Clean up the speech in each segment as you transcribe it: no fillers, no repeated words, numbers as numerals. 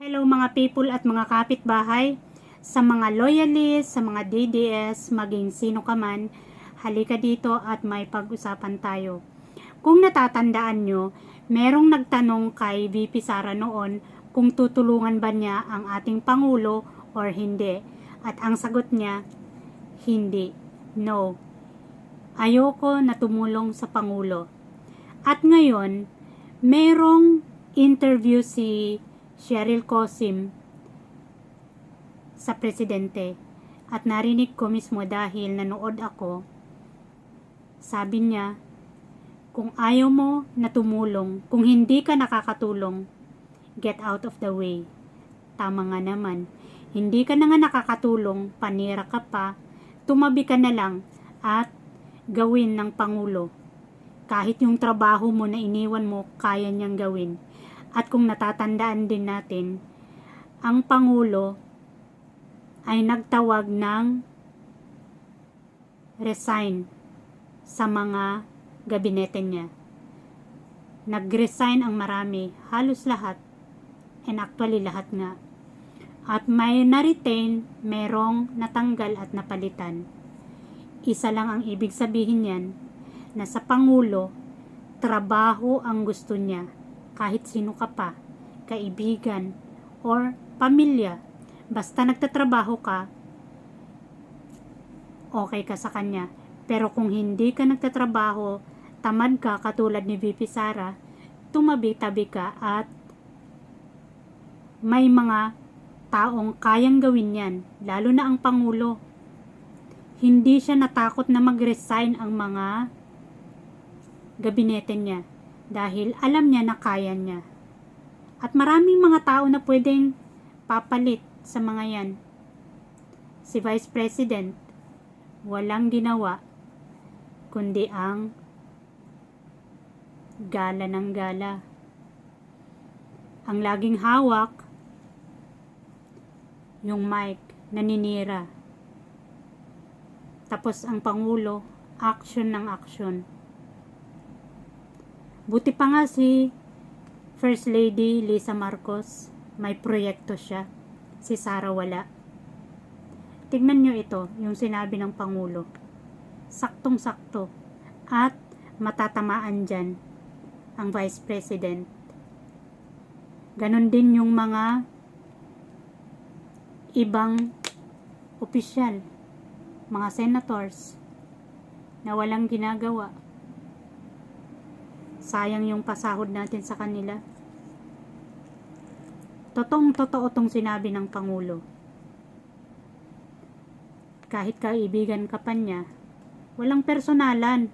Hello mga people at mga kapitbahay, sa mga loyalist, sa mga DDS, maging sino ka man, halika dito at may pag-usapan tayo. Kung natatandaan nyo, merong nagtanong kay VP Sara noon kung tutulungan ba niya ang ating Pangulo or hindi. At ang sagot niya, hindi. No. Ayoko na tumulong sa Pangulo. At ngayon, merong interview si Cheryl Cosim sa presidente at narinig ko mismo dahil nanood ako. Sabi niya, kung ayaw mo na tumulong, kung hindi ka nakakatulong, get out of the way. Tama nga naman. Hindi ka na nga nakakatulong, panira ka pa, tumabi ka na lang at gawin ng Pangulo. Kahit yung trabaho mo na iniwan mo, kaya niyang gawin. At kung natatandaan din natin, ang Pangulo ay nagtawag ng resign sa mga gabinete niya. Nag-resign ang marami, halos lahat, and actually lahat nga. At may na-retain, merong natanggal at napalitan. Isa lang ang ibig sabihin yan, na sa Pangulo, trabaho ang gusto niya. Kahit sino ka pa, kaibigan, or pamilya, basta nagtatrabaho ka, okay ka sa kanya. Pero kung hindi ka nagtatrabaho, tamad ka katulad ni VP Sara, tumabi-tabi ka at may mga taong kayang gawin yan, lalo na ang Pangulo. Hindi siya natakot na mag-resign ang mga gabinete niya dahil alam niya na kaya niya. At maraming mga tao na pwedeng papalit sa mga yan. Si Vice President, walang ginawa kundi ang gala ng gala. Ang laging hawak, yung mic, naninira. Tapos ang Pangulo, action ng action. Buti pa nga si First Lady Lisa Marcos, may proyekto siya. Si Sara wala. Tignan nyo ito, yung sinabi ng Pangulo. Saktong-sakto. At matatamaan dyan ang Vice President. Ganon din yung mga ibang opisyal, mga senators na walang ginagawa. Sayang yung pasahod natin sa kanila. Totoo tong sinabi ng Pangulo. Kahit kaibigan ka pa niya, walang personalan.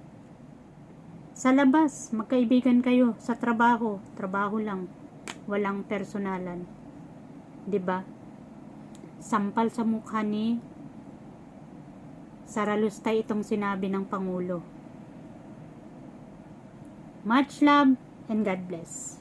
Sa labas, magkaibigan kayo. Sa trabaho, trabaho lang. Walang personalan. 'Di ba? Sampal sa mukha ni Sara Lustay itong sinabi ng Pangulo. Much love and God bless.